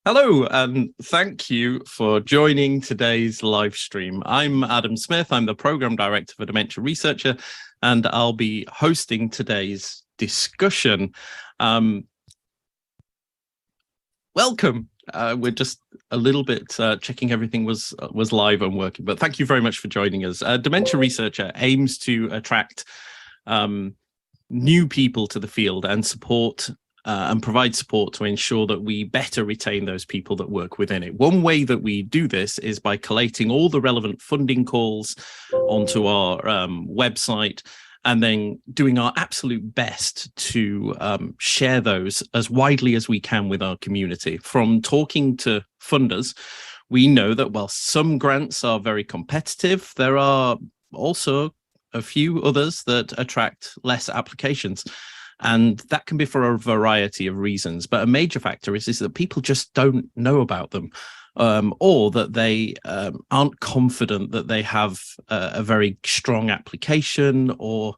Hello, and thank you for joining today's live stream. I'm Adam Smith. I'm the Program Director for Dementia Research, and I'll be hosting today's discussion. Welcome. We're just a little bit checking everything was live and working, but thank you very much for joining us. Dementia Researcher aims to attract new people to the field and support and provide support to ensure that we better retain those people that work within it. One way that we do this is by collating all the relevant funding calls onto our website and then doing our absolute best to share those as widely as we can with our community. From talking to funders, we know that while some grants are very competitive, there are also a few others that attract less applications. And that can be for a variety of reasons. But a major factor is that people just don't know about them, or that they aren't confident that they have a very strong application, or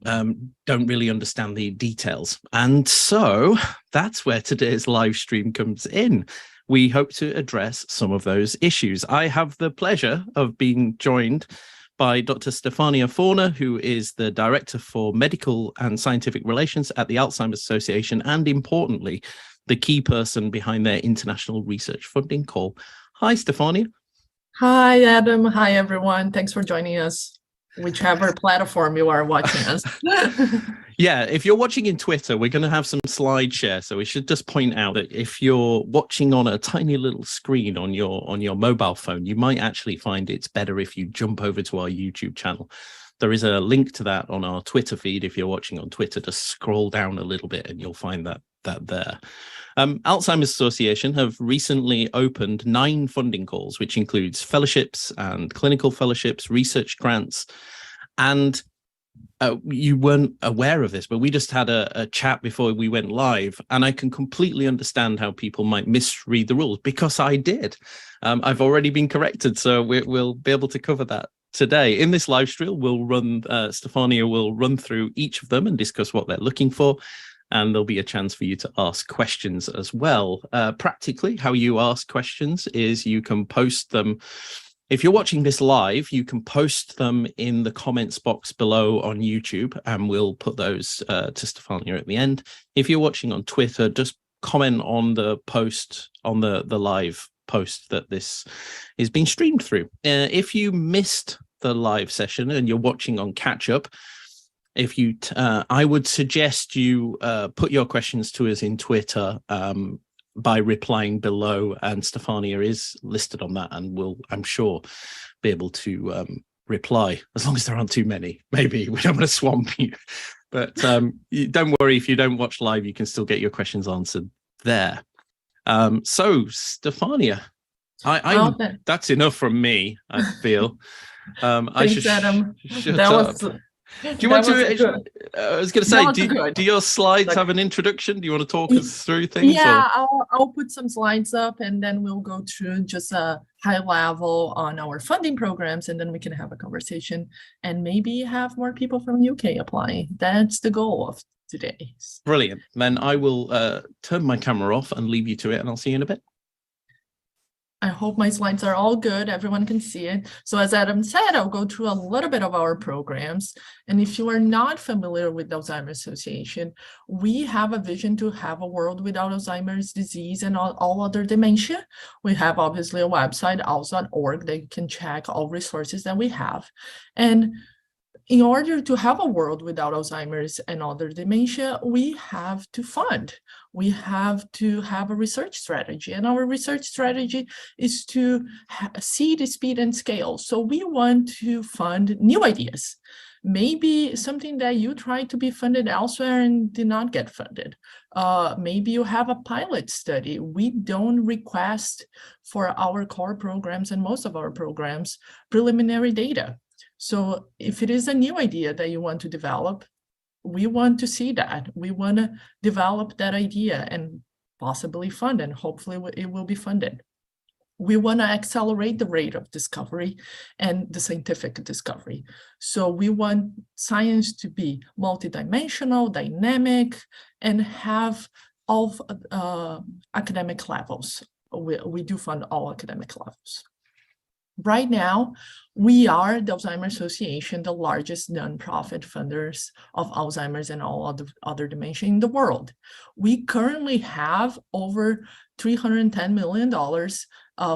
don't really understand the details. And so that's where today's live stream comes in. We hope to address some of those issues. I have the pleasure of being joined by Dr. Stefânia Forner, who is the Director for Medical and Scientific Relations at the Alzheimer Association, and importantly, the key person behind their international research funding call. Hi, Stefânia. Hi, Adam. Hi, everyone. Thanks for joining us, whichever platform you are watching us. Yeah, if you're watching in Twitter, we're going to have some slide share. So we should just point out that if you're watching on a tiny little screen on your mobile phone, you might actually find it's better if you jump over to our YouTube channel. There is a link to that on our Twitter feed. If you're watching on Twitter, just scroll down a little bit and you'll find that there. Alzheimer's Association have recently opened 9 funding calls, which includes fellowships and clinical fellowships, research grants, and you weren't aware of this, but we just had a chat before we went live, and I can completely understand how people might misread the rules, because I did. I've already been corrected, so we'll be able to cover that today. In this live stream, Stefânia will run through each of them and discuss what they're looking for, and there'll be a chance for you to ask questions as well. Practically, how you ask questions is you can post them. If you're watching this live, you can post them in the comments box below on YouTube, and we'll put those to Stefânia at the end. If you're watching on Twitter, just comment on the post, on the live post that this is being streamed through. If you missed the live session and you're watching on catch up, I would suggest you put your questions to us in Twitter by replying below, and Stefânia is listed on that and will, I'm sure, be able to reply, as long as there aren't too many. Maybe we don't want to swamp you, but don't worry, if you don't watch live, you can still get your questions answered there. So Stefânia, that's enough from me, I feel. Thanks, Adam. Do you want to? I was going to say, do your slides have an introduction? Do you want to talk us through things? Yeah, I'll put some slides up, and then we'll go through just a high level on our funding programs, and then we can have a conversation and maybe have more people from UK applying. That's the goal of today. Brilliant. Then I will turn my camera off and leave you to it, and I'll see you in a bit. I hope my slides are all good. Everyone can see it. So as Adam said, I'll go through a little bit of our programs. And if you are not familiar with the Alzheimer Association, we have a vision to have a world without Alzheimer's disease and all other dementia. We have obviously a website, AARG.org, that you can check all resources that we have. And in order to have a world without Alzheimer's and other dementia, we have to fund. We have to have a research strategy. And our research strategy is to seed, speed, and scale. So we want to fund new ideas. Maybe something that you tried to be funded elsewhere and did not get funded. Maybe you have a pilot study. We don't request for our core programs and most of our programs preliminary data. So if it is a new idea that you want to develop, we want to see that. We want to develop that idea and possibly fund, and hopefully it will be funded. We want to accelerate the rate of discovery and the scientific discovery. So we want science to be multidimensional, dynamic, and have all academic levels. We do fund all academic levels. Right now, we are the Alzheimer Association, the largest nonprofit funders of Alzheimer's and all other dementia in the world. We currently have over $310 million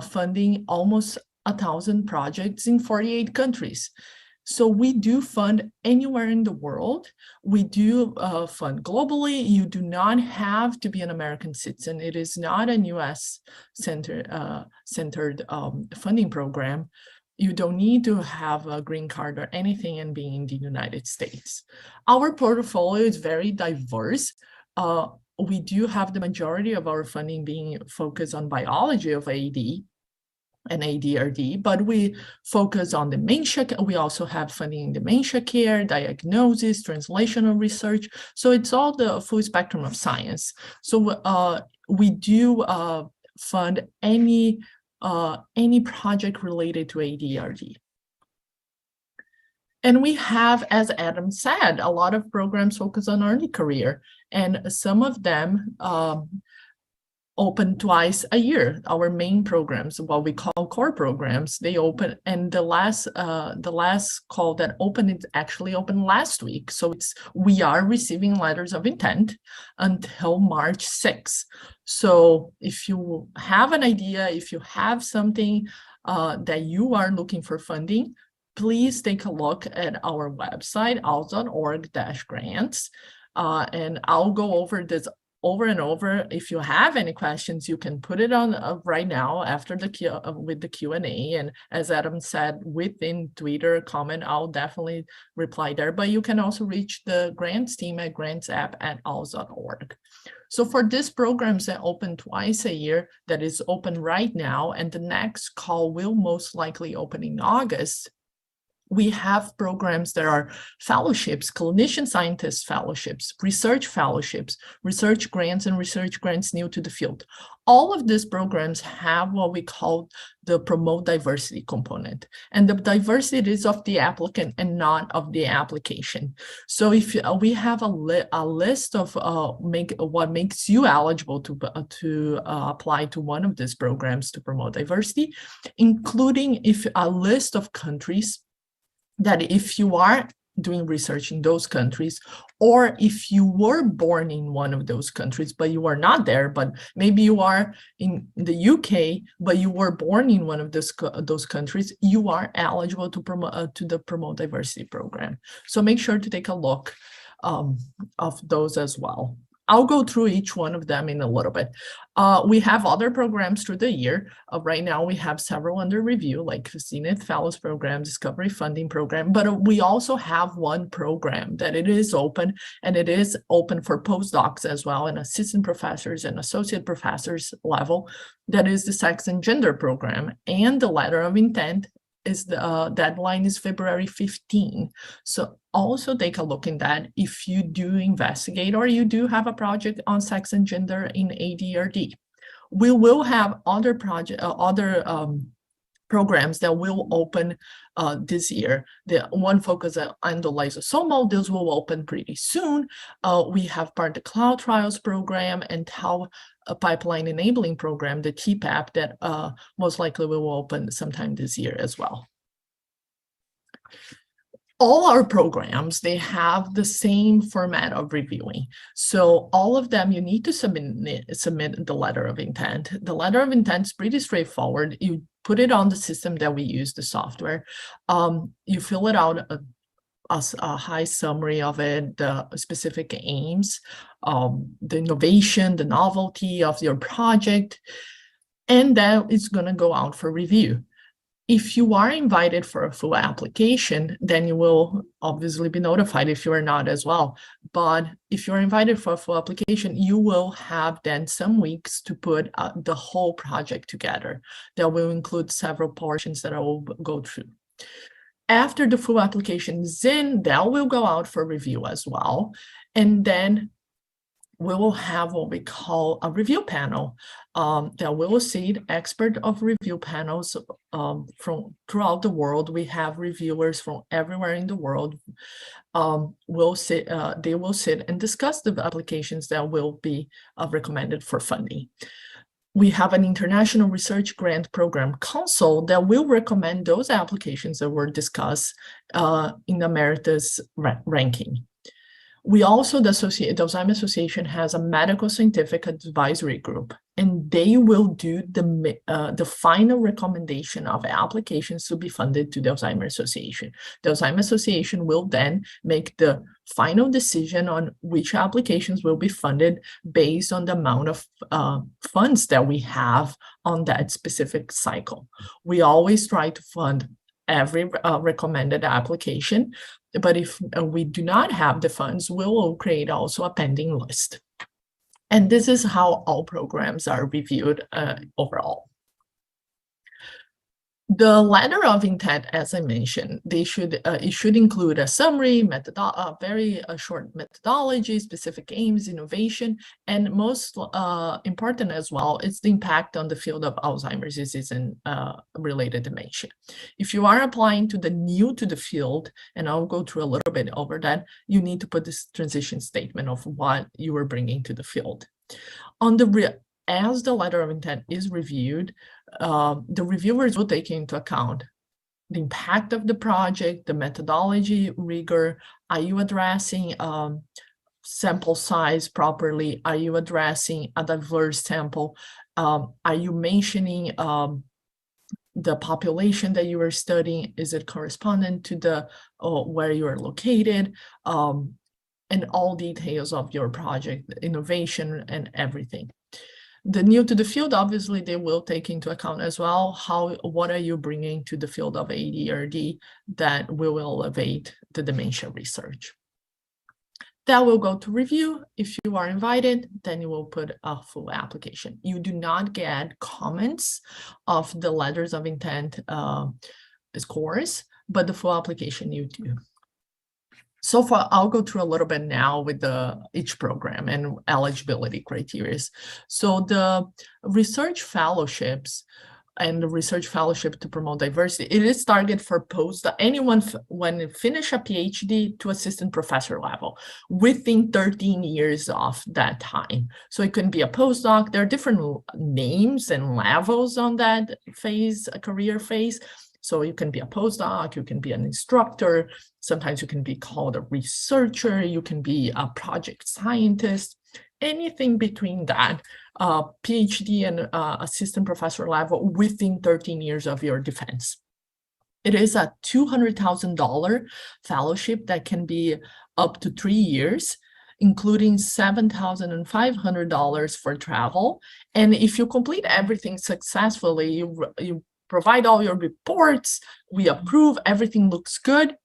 funding almost 1,000 projects in 48 countries. So we do fund anywhere in the world. We do fund globally. You do not have to be an American citizen. It is not a US centered funding program. You don't need to have a green card or anything and be in the United States. Our portfolio is very diverse. We do have the majority of our funding being focused on biology of AD and AARG-D, but we focus on dementia. We also have funding in dementia care, diagnosis, translational research. So it's all the full spectrum of science. So we do fund any project related to AARG. And we have, as Adam said, a lot of programs focused on early career, and some of them open twice a year. Our main programs, what we call core programs, they open, and the last call that opened, it actually opened last week. So we are receiving letters of intent until March 6th. So if you have an idea, if you have something that you are looking for funding, please take a look at our website, alz.org-grants, and I'll go over this over and over. If you have any questions, you can put it on right now after with the Q&A. And as Adam said, within Twitter comment, I'll definitely reply there. But you can also reach the grants team at grantsapp@alz.org. So for these programs that open twice a year, that is open right now, and the next call will most likely open in August, we have programs that are fellowships, clinician scientist fellowships, research fellowships, research grants, and research grants new to the field. All of these programs have what we call the promote diversity component. And the diversity is of the applicant and not of the application. So if we have a list of what makes you eligible to apply to one of these programs to promote diversity, including a list of countries that if you are doing research in those countries, or if you were born in one of those countries, but you are not there, but maybe you are in the UK, but you were born in one of those countries, you are eligible to the Promote Diversity program. So make sure to take a look of those as well. I'll go through each one of them in a little bit. We have other programs through the year. Right now, we have several under review, like Zenith Fellows Program, Discovery Funding Program, but we also have one program that it is open, and it is open for postdocs as well, and assistant professors and associate professors level. That is the Sex and Gender Program, and the letter of intent is the deadline is February 15. So also take a look in that if you do investigate or you do have a project on sex and gender in AARG-D. We will have other programs that will open this year. The one focus on endolysosomal, this will open pretty soon. We have part of the Cloud Trials program and Tau Pipeline Enabling program, the TPAP, that most likely will open sometime this year as well. All our programs, they have the same format of reviewing. So all of them, you need to submit the letter of intent. The letter of intent is pretty straightforward. You put it on the system that we use, the software. You fill it out, a high summary of it, the specific aims, the innovation, the novelty of your project, and then it's going to go out for review. If you are invited for a full application, then you will obviously be notified if you are not as well. But if you're invited for a full application, you will have then some weeks to put the whole project together. That will include several portions that I will go through. After the full application is in, that will go out for review as well. And then we will have what we call a review panel that will sit expert of review panels from throughout the world. We have reviewers from everywhere in the world. They will sit and discuss the applications that will be recommended for funding. We have an international research grant program council that will recommend those applications that were discussed in the Emeritus ranking. We also, the Alzheimer Association has a medical scientific advisory group, and they will do the final recommendation of applications to be funded to the Alzheimer Association. The Alzheimer Association will then make the final decision on which applications will be funded based on the amount of funds that we have on that specific cycle. We always try to fund every recommended application, but if we do not have the funds, we will create also a pending list. And this is how all programs are reviewed overall. The letter of intent, as I mentioned, it should include a summary, very short methodology, specific aims, innovation, and most important as well, is the impact on the field of Alzheimer's disease and related dementia. If you are applying to the new to the field, and I'll go through a little bit over that, you need to put this transition statement of what you are bringing to the field. As the letter of intent is reviewed, the reviewers will take into account the impact of the project, the methodology rigor. Are you addressing sample size properly? Are you addressing a diverse sample? Are you mentioning the population that you are studying? Is it correspondent to the where you are located? And all details of your project, innovation, and everything. The new to the field, obviously, they will take into account as well what are you bringing to the field of AARG that will elevate the dementia research. That will go to review. If you are invited, then you will put a full application. You do not get comments of the letters of intent scores, but the full application you do. So far, I'll go through a little bit now with each program and eligibility criteria. So the research fellowships and the research fellowship to promote diversity, it is targeted for anyone when they finish a PhD to assistant professor level within 13 years of that time. So it can be a postdoc. There are different names and levels on that phase, a career phase. So you can be a postdoc, you can be an instructor, sometimes you can be called a researcher, you can be a project scientist, anything between that, PhD and assistant professor level within 13 years of your defense. It is a $200,000 fellowship that can be up to 3 years, including $7,500 for travel. And if you complete everything successfully, you provide all your reports, we approve, everything looks good.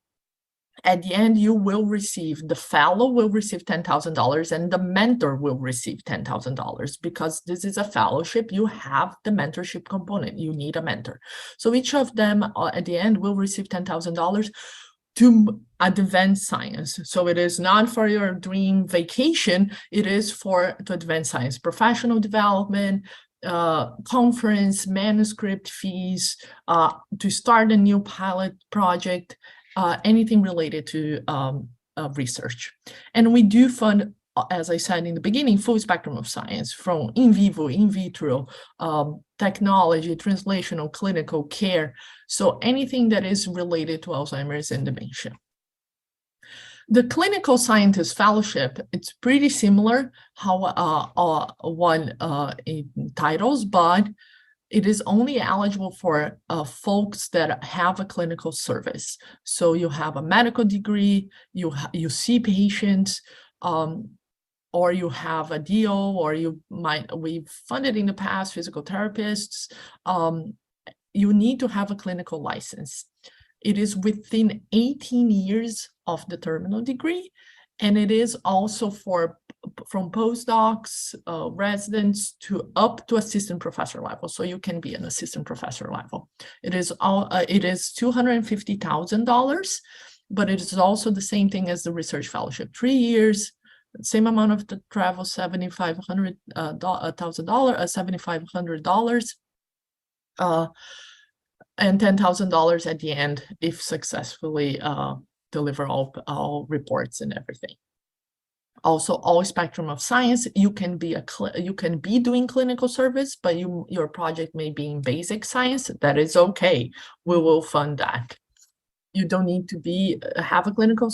At the end, you will receive, the fellow will receive $10,000 and the mentor will receive $10,000 because this is a fellowship. You have the mentorship component, you need a mentor. So each of them at the end will receive $10,000 to advance science. So it is not for your dream vacation, it is to advance science, professional development, conference, manuscript fees, to start a new pilot project, anything related to research. And we do fund, as I said in the beginning, full spectrum of science from in vivo, in vitro, technology, translational, clinical care. So anything that is related to Alzheimer's and dementia. The clinical scientist fellowship, it's pretty similar how one titles, but it is only eligible for folks that have a clinical service. So you have a medical degree, you see patients, or you have a DO, or we've funded in the past physical therapists. You need to have a clinical license. It is within 18 years of the terminal degree, and it is also from postdocs, residents to up to assistant professor level. So you can be an assistant professor level. It is $250,000, but it is also the same thing as the research fellowship, 3 years, same amount of the travel, $7,500, and $10,000 at the end if successfully deliver all reports and everything. Also, all spectrum of science. You can be doing clinical service, but your project may be in basic science. That is okay. We will fund that. You don't need to have a clinical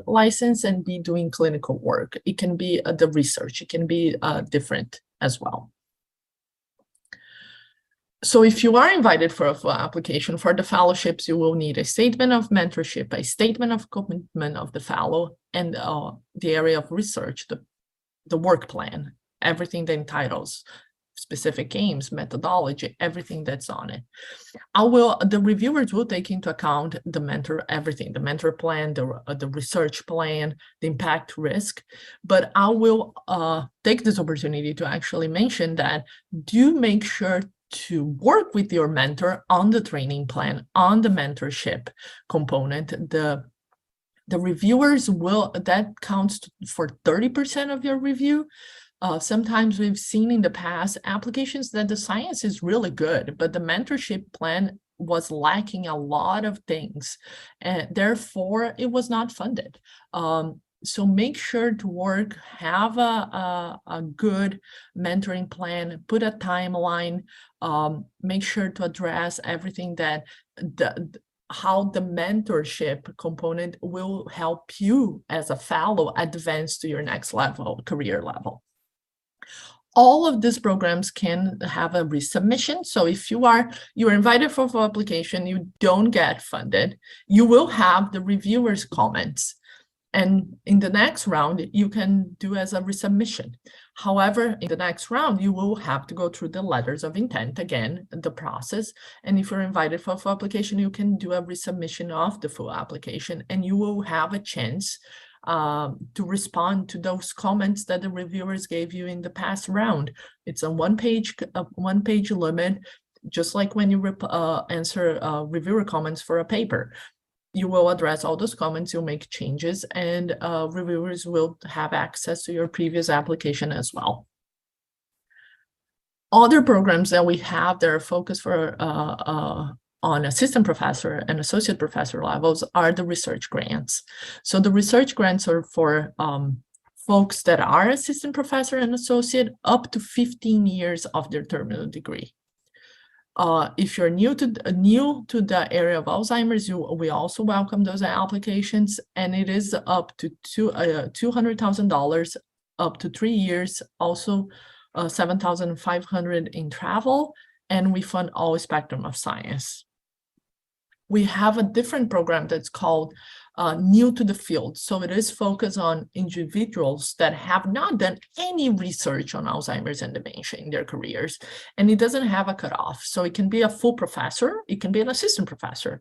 license and be doing clinical work. It can be the research. It can be different as well. So if you are invited for an application for the fellowships, you will need a statement of mentorship, a statement of commitment of the fellow, and the area of research, the work plan, everything that entitles specific aims, methodology, everything that's on it. The reviewers will take into account everything, the mentor plan, the research plan, the impact risk, but I will take this opportunity to actually mention that do make sure to work with your mentor on the training plan, on the mentorship component. The reviewers that counts for 30% of your review. Sometimes we've seen in the past applications that the science is really good, but the mentorship plan was lacking a lot of things, and therefore it was not funded. So make sure to have a good mentoring plan, put a timeline, make sure to address everything that how the mentorship component will help you as a fellow advance to your next level, career level. All of these programs can have a resubmission. So if you're invited for application, you don't get funded, you will have the reviewers' comments. And in the next round, you can do as a resubmission. However, in the next round, you will have to go through the letters of intent again, the process. And if you're invited for full application, you can do a resubmission of the full application, and you will have a chance to respond to those comments that the reviewers gave you in the past round. It's a one-page limit, just like when you answer reviewer comments for a paper. You will address all those comments, you'll make changes, and reviewers will have access to your previous application as well. Other programs that we have that are focused on assistant professor and associate professor levels are the research grants. So the research grants are for folks that are assistant professor and associate up to 15 years of their terminal degree. If you're new to the area of Alzheimer's, we also welcome those applications, and it is up to $200,000 up to 3 years, also $7,500 in travel, and we fund all spectrum of science. We have a different program that's called New to the Field. So it is focused on individuals that have not done any research on Alzheimer's and dementia in their careers, and it doesn't have a cutoff. So it can be a full professor, it can be an assistant professor.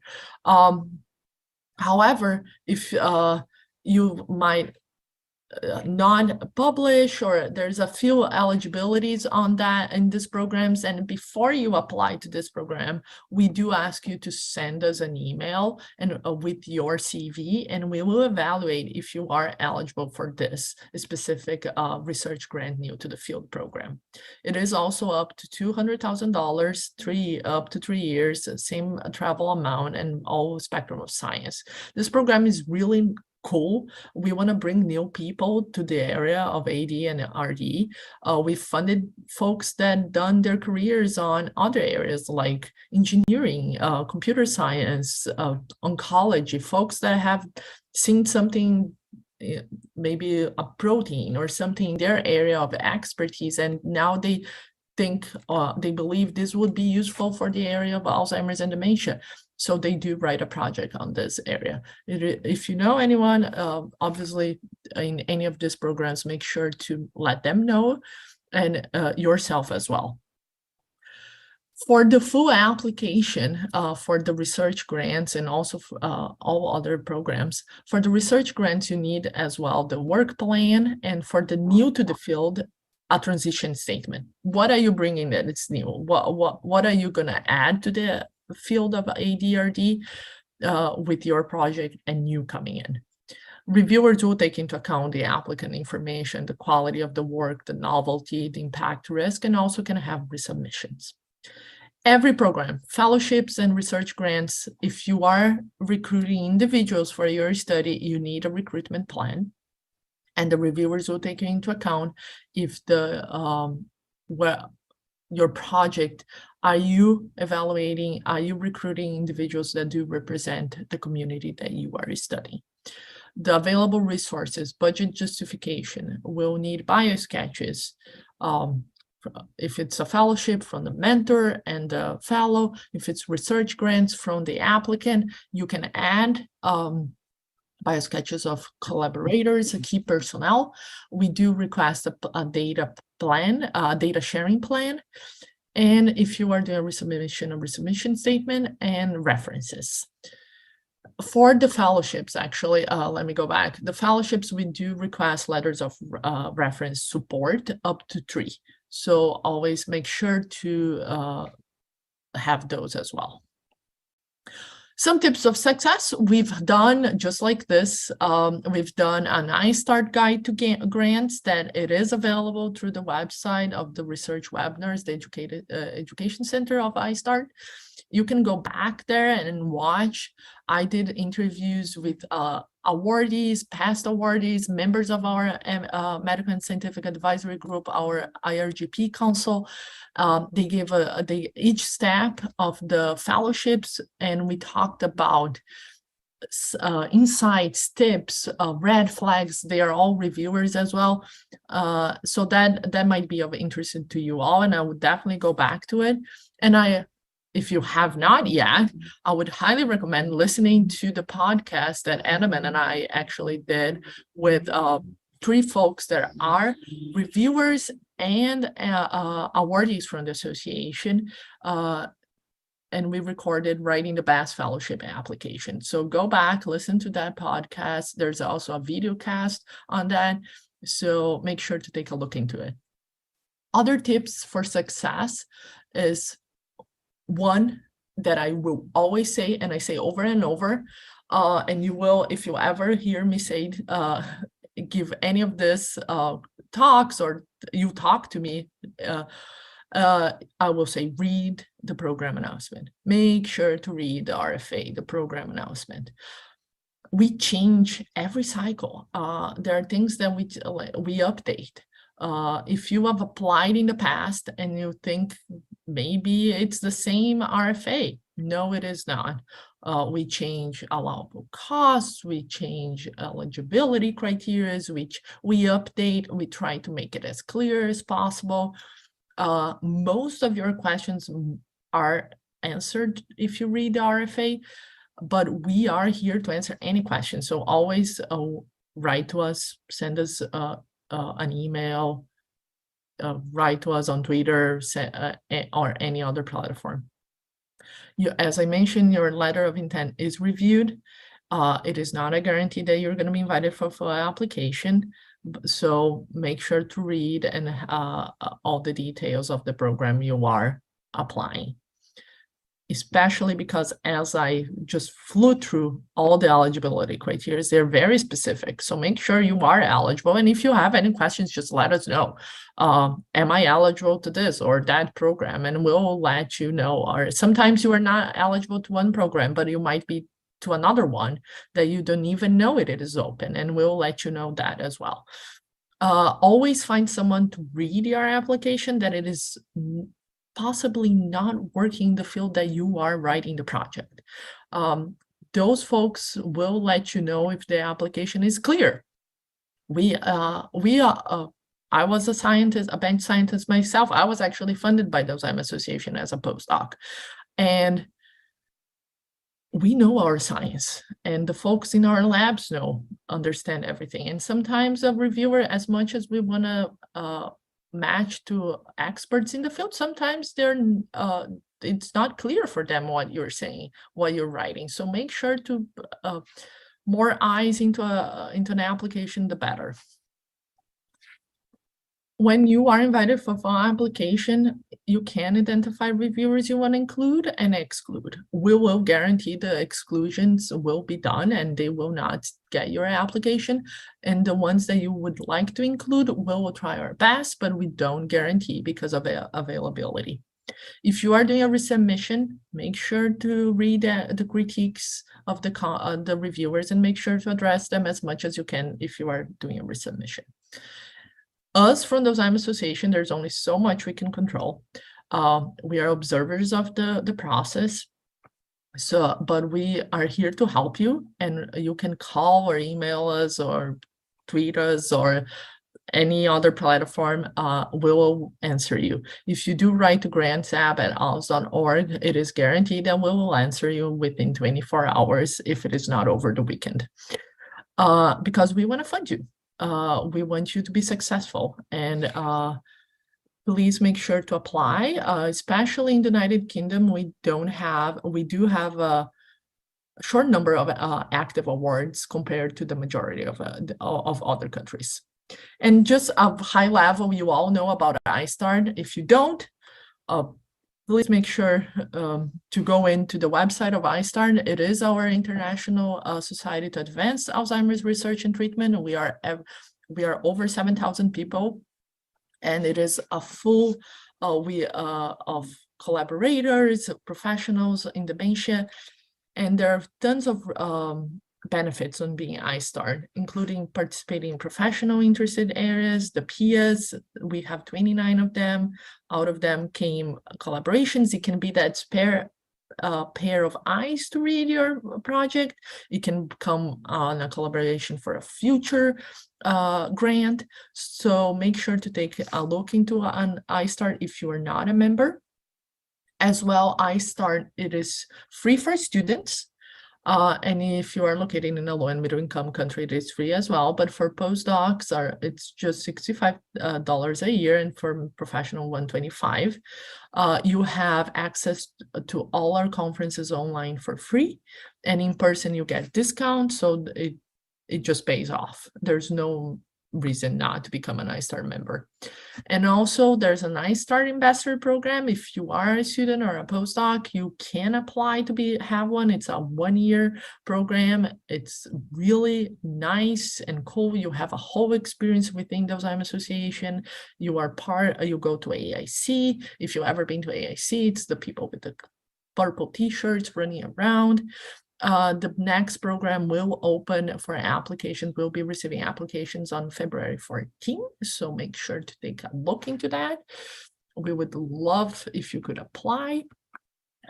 However, if you might not publish, or there's a few eligibilities on that in these programs, and before you apply to this program, we do ask you to send us an email and with your CV, and we will evaluate if you are eligible for this specific research grant New to the Field program. It is also up to $200,000, up to 3 years, same travel amount, and all spectrum of science. This program is really cool. We want to bring new people to the area of AD and RD. We funded folks that done their careers on other areas like engineering, computer science, oncology, folks that have seen something, maybe a protein or something in their area of expertise, and now they think, they believe this would be useful for the area of Alzheimer's and dementia. So they do write a project on this area. If you know anyone, obviously in any of these programs, make sure to let them know, and yourself as well. For the full application for the research grants and also all other programs, for the research grants, you need as well the work plan, and for the New to the Field, a transition statement. What are you bringing that it's new? What are you gonna add to the field of ADRD with your project and you coming in? Reviewers will take into account the applicant information, the quality of the work, the novelty, the impact risk, and also can have resubmissions. Every program, fellowships and research grants, if you are recruiting individuals for your study, you need a recruitment plan. And the reviewers will take into account if the your project, are you evaluating, are you recruiting individuals that do represent the community that you are studying? The available resources, budget justification, will need bio sketches. If it's a fellowship, from the mentor and the fellow. If it's research grants from the applicant, you can add bio sketches of collaborators, key personnel. We do request a data plan, data sharing plan. And if you are doing a resubmission statement and references. For the fellowships, actually, let me go back. The fellowships, we do request letters of reference support up to 3. So always make sure to have those as well. Some tips of success we've done just like this. We've done an ISTAART guide to grants that it is available through the website of the research webinars, the education center of ISTAART. You can go back there and watch. I did interviews with awardees, past awardees, members of our Medical and Scientific Advisory Group, our IRGP Council. They gave each step of the fellowships, and we talked about insights, tips, red flags. They are all reviewers as well. So that might be of interest to you all, and I would definitely go back to it. And if you have not yet, I would highly recommend listening to the podcast that Edelman and I actually did with 3 folks that are reviewers and awardees from the association. And we recorded writing the best fellowship application. So go back, listen to that podcast. There's also a video cast on that. So make sure to take a look into it. Other tips for success is one that I will always say, and I say over and over, and you will, if you ever hear me say, give any of this talks or you talk to me, I will say, read the program announcement. Make sure to read the RFA, the program announcement. We change every cycle. There are things that we update. If you have applied in the past and you think maybe it's the same RFA, no, it is not. We change allowable costs, we change eligibility criteria, we update, we try to make it as clear as possible. Most of your questions are answered if you read the RFA, but we are here to answer any question. So always write to us, send us an email, write to us on Twitter or any other platform. As I mentioned, your letter of intent is reviewed. It is not a guarantee that you're going to be invited for full application. So make sure to read and all the details of the program you are applying. Especially because as I just flew through all the eligibility criteria, they're very specific. So make sure you are eligible. And if you have any questions, just let us know. Am I eligible to this or that program? And we'll let you know. Or sometimes you are not eligible to one program, but you might be to another one that you don't even know it is open. And we'll let you know that as well. Always find someone to read your application that it is possibly not working the field that you are writing the project. Those folks will let you know if the application is clear. I was a scientist, a bench scientist myself. I was actually funded by the Alzheimer Association as a postdoc. And we know our science, and the folks in our labs understand everything. And sometimes a reviewer, as much as we want to match to experts in the field, sometimes it's not clear for them what you're saying, what you're writing. So make sure to more eyes into an application, the better. when you are invited for phone application, you can identify reviewers you want to include and exclude. We will guarantee the exclusions will be done and they will not get your application. And the ones that you would like to include, we will try our best, but we don't guarantee because of availability. If you are doing a resubmission, make sure to read the critiques of the reviewers and make sure to address them as much as you can if you are doing a resubmission. Us from the Alzheimer Association, there's only so much we can control. We are observers of the process. But we are here to help you, and you can call or email us or tweet us or any other platform. We will answer you. If you do write to grants@alz.org, it is guaranteed that we will answer you within 24 hours if it is not over the weekend. Because we want to fund you. We want you to be successful, and please make sure to apply, especially in the United Kingdom. We do have a short number of active awards compared to the majority of other countries. And just a high level, you all know about ISTAART. If you don't, please make sure to go into the website of ISTAART. It is our International Society to Advance Alzheimer's Research and Treatment. We are over 7,000 people, and it is a full of collaborators, professionals in dementia, and there are tons of benefits on being ISTAART, including participating in professional interested areas, the PIAs. We have 29 of them. Out of them came collaborations. It can be that pair of eyes to read your project. It can come on a collaboration for a future grant. So make sure to take a look into an ISTAART if you are not a member. As well, ISTAART, it is free for students. And if you are located in a low and middle income country, it is free as well. But for postdocs, it's just $65 a year, and for professional, $125. You have access to all our conferences online for free, and in person you get discounts. So it just pays off. There's no reason not to become an ISTAART member. And also there's an ISTAART Ambassador program. If you are a student or a postdoc, you can apply to have one. It's a 1-year program. It's really nice and cool. You have a whole experience within the Alzheimer Association. You go to AAIC. If you've ever been to AAIC, it's the people with the purple t-shirts running around. The next program will open for applications. We'll be receiving applications on February 14th, so make sure to take a look into that. We would love if you could apply.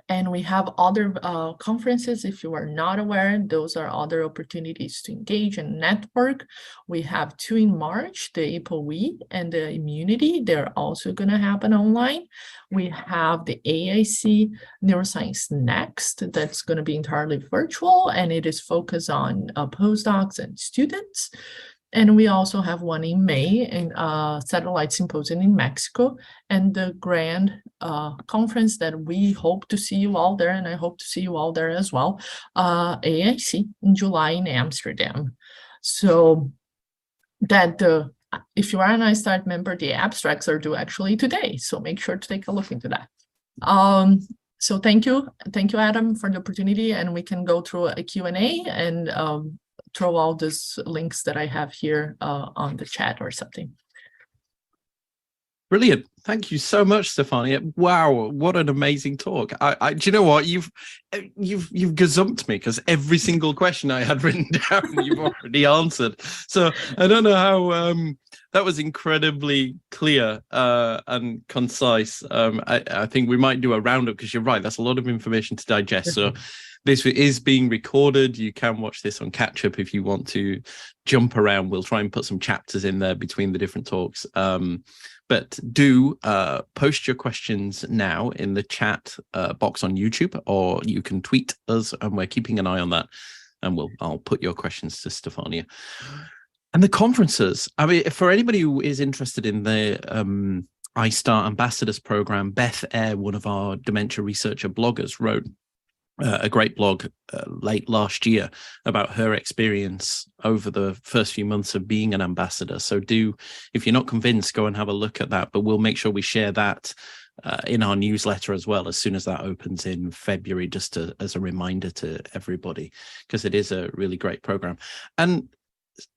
And we have other conferences. If you are not aware, those are other opportunities to engage and network. We have 2 in March, the APOE and the Immunity. They're also going to happen online. We have the AIC Neuroscience Next. That's going to be entirely virtual, and it is focused on postdocs and students. And we also have one in May in Satellite Symposium in Mexico, and the grand conference that we hope to see you all there, and I hope to see you all there as well, AIC in July in Amsterdam. So that if you are an ISTAART member, the abstracts are due actually today, so make sure to take a look into that. So thank you, Adam, for the opportunity, and we can go through a Q&A and throw all these links that I have here on the chat or something. Brilliant. Thank you so much, Stefânia. Wow, what an amazing talk. Do you know what? You've gazumped me, because every single question I had written down, you've already answered. So I don't know how that was incredibly clear and concise. I think we might do a roundup, because you're right, that's a lot of information to digest. So this is being recorded. You can watch this on catch up if you want to jump around. We'll try and put some chapters in there between the different talks. But do post your questions now in the chat box on YouTube, or you can tweet us, and we're keeping an eye on that. And I'll put your questions to Stefânia. And the conferences, I mean, for anybody who is interested in the ISTAART Ambassadors Program, Beth Eyre, one of our dementia researcher bloggers, wrote a great blog late last year about her experience over the first few months of being an ambassador. So if you're not convinced, go and have a look at that. But we'll make sure we share that in our newsletter as well as soon as that opens in February, just as a reminder to everybody, because it is a really great program. And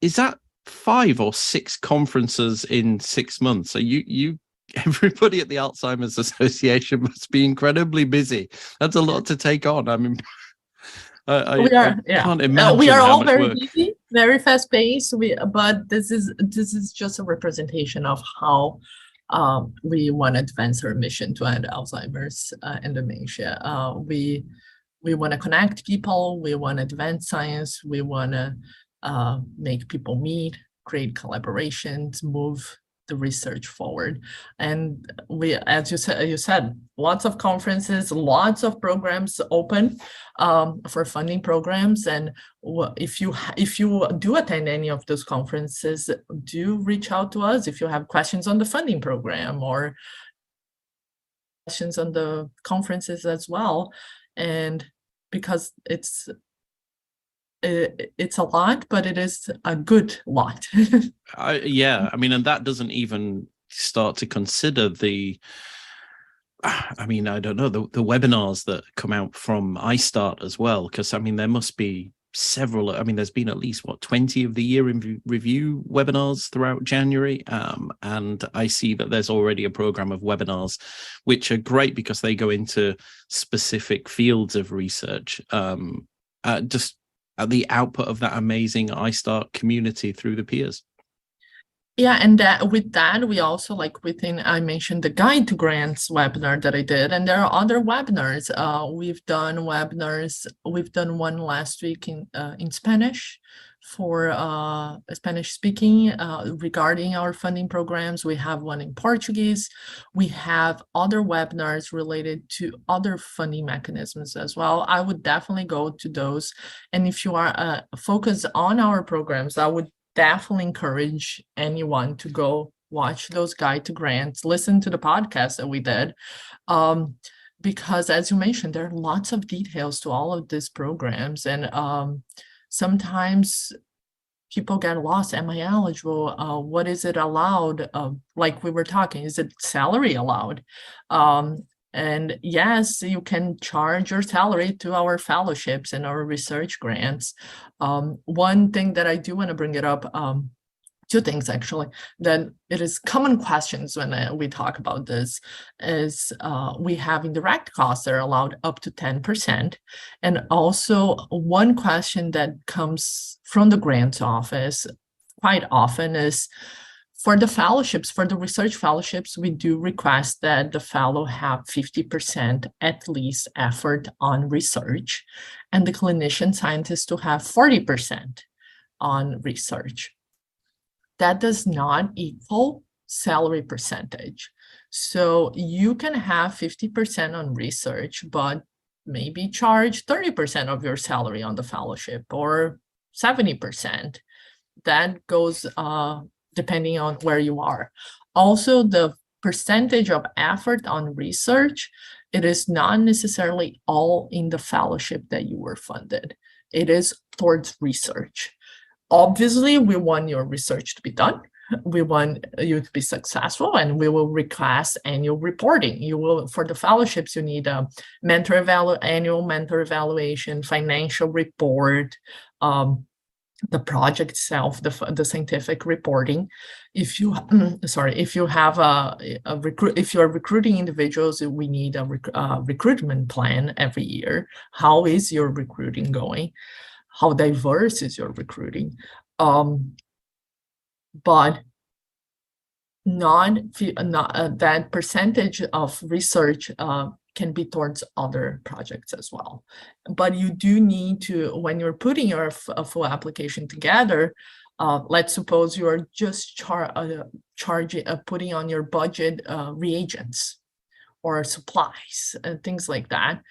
is that 5 or 6 conferences in 6 months? So you everybody at the Alzheimer's Association must be incredibly busy. That's a lot to take on. I mean, I can't imagine. We are how all much very work. busy, very fast paced. But this is just a representation of how we want to advance our mission to end Alzheimer's and dementia. We want to connect people. We want to advance science. We want to make people meet, create collaborations, move the research forward. And we, as you said, lots of conferences, lots of programs open for funding programs. And if you do attend any of those conferences, do reach out to us if you have questions on the funding program or questions on the conferences as well. And because it's a lot, but it is a good lot. Yeah, I mean, and that doesn't even start to consider I don't know, the webinars that come out from ISTAART as well, because I mean, there must be several. I mean, there's been at least 20 of the year in review webinars throughout January, and I see that there's already a program of webinars which are great because they go into specific fields of research, just at the output of that amazing ISTAART community through the peers. Yeah, and with that, we also, like within, I mentioned the Guide to Grants webinar that I did, and there are other webinars. We've done webinars. We've done one last week in Spanish for Spanish speaking regarding our funding programs. We have one in Portuguese. We have other webinars related to other funding mechanisms as well. I would definitely go to those. And if you are focused on our programs, I would definitely encourage anyone to go watch those Guide to Grants, listen to the podcast that we did. Because as you mentioned, there are lots of details to all of these programs. And sometimes people get lost. Am I eligible? What is it allowed? Like we were talking, is it salary allowed? And yes, you can charge your salary to our fellowships and our research grants. One thing that I do want to bring it up, 2 things actually, that it is common questions when we talk about this is we have indirect costs that are allowed up to 10%. And also one question that comes from the grants office quite often is, for the fellowships, for the research fellowships, we do request that the fellow have 50% at least effort on research, and the clinician scientist to have 40% on research. That does not equal salary percentage. So you can have 50% on research, but maybe charge 30% of your salary on the fellowship, or 70%. That goes depending on where you are. Also, the percentage of effort on research, it is not necessarily all in the fellowship that you were funded. It is towards research. Obviously, we want your research to be done. We want you to be successful, and we will request annual reporting. You will, for the fellowships, you need a annual mentor evaluation, financial report, the project itself, the scientific reporting. If you if you have if you are recruiting individuals, we need a recruitment plan every year. How is your recruiting going? How diverse is your recruiting? But not that percentage of research can be towards other projects as well. But you do need to, when you're putting your full application together, let's suppose you are just putting on your budget reagents or supplies and things like that.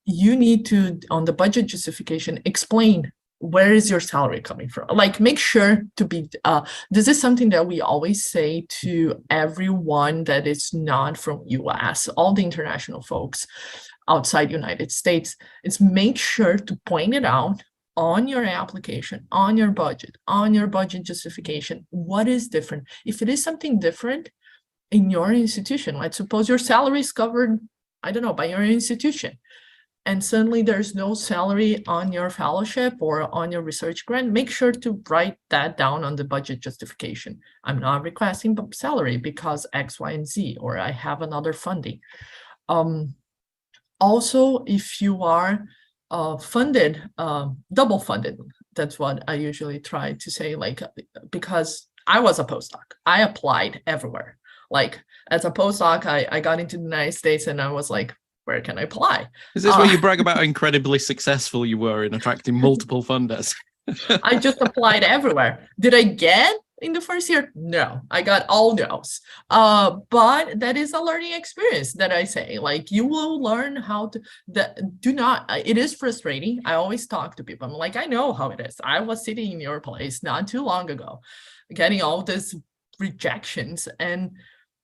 You need to, on the budget justification, explain where is your salary coming from? Like, make sure to be, this is something that we always say to everyone that is not from US, all the international folks outside United States, is make sure to point it out on your application, on your budget justification, what is different. If it is something different in your institution, let's suppose your salary is covered, I don't know, by your institution, and suddenly there's no salary on your fellowship or on your research grant, make sure to write that down on the budget justification. I'm not requesting salary because X, Y, and Z, or I have another funding. Also, if you are funded, double funded, that's what I usually try to say, like, because I was a postdoc, I applied everywhere. Like, as a postdoc, I got into the United States and I was like, where can I apply? Is this where you brag about how incredibly successful you were in attracting multiple funders? I just applied everywhere. Did I get in the first year? No, I got all no's. But that is a learning experience that I say, like, you will learn how to, it is frustrating. I always talk to people. I'm like, I know how it is. I was sitting in your place not too long ago, getting all these rejections,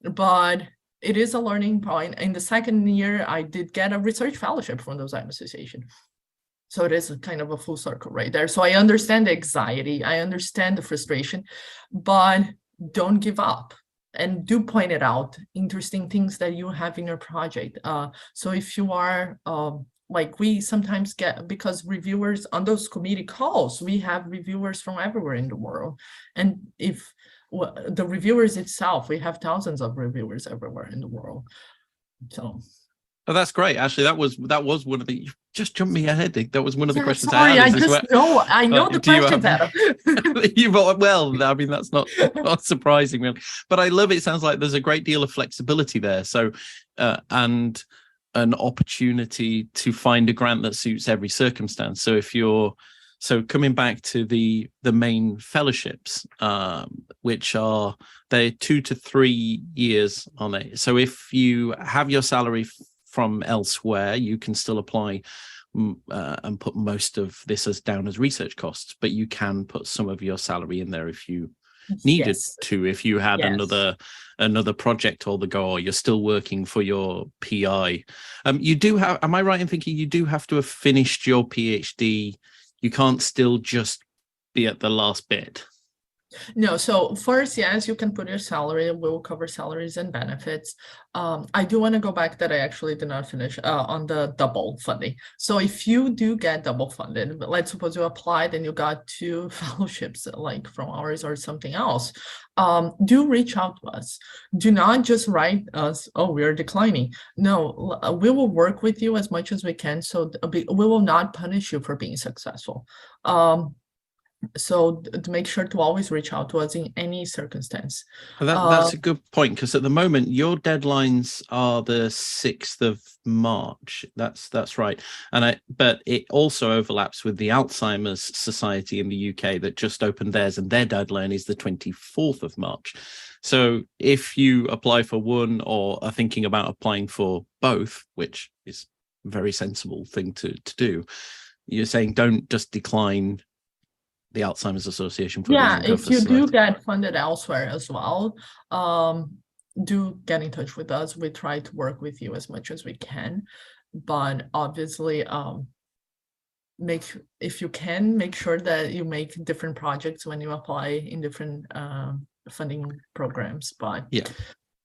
but it is a learning point. In the second year, I did get a research fellowship from the Alzheimer Association. So it is kind of a full circle right there. So I understand the anxiety, I understand the frustration, but don't give up, and do point it out, interesting things that you have in your project. So if you are, like, we sometimes get, because reviewers on those committee calls, we have reviewers from everywhere in the world. And if the reviewers itself, we have thousands of reviewers everywhere in the world. So. Oh, that's great. Actually, that was one of the, you just jumped me ahead. That was one of the questions sorry, I had. I know the questions, Adam. Well, I mean, that's not surprising, really. But I love it. It sounds like there's a great deal of flexibility there. So, and an opportunity to find a grant that suits every circumstance. So so coming back to the main fellowships, which are, they're 2 to 3 years on it. So if you have your salary from elsewhere, you can still apply and put most of this as down as research costs, but you can put some of your salary in there if you needed to, if you had another project or the go, or you're still working for your PI. You do have, am I right in thinking you do have to have finished your PhD? You can't still just be at the last bit. No, so first, yes, you can put your salary, we'll cover salaries and benefits. I do want to go back that I actually did not finish on the double funding. So if you do get double funded, but let's suppose you applied and you got 2 fellowships, like from ours or something else, do reach out to us. Do not just write us, oh, we are declining. No, we will work with you as much as we can. So we will not punish you for being successful. So to make sure to always reach out to us in any circumstance. That's a good point, because at the moment your deadlines are the 6th of March. That's right. But it also overlaps with the Alzheimer's Society in the UK that just opened theirs, and their deadline is the 24th of March. So if you apply for one or are thinking about applying for both, which is a very sensible thing to do, you're saying don't just decline the Alzheimer's Association. If you do get funded elsewhere as well, do get in touch with us. We try to work with you as much as we can, but obviously, if you can, make sure that you make different projects when you apply in different funding programs. But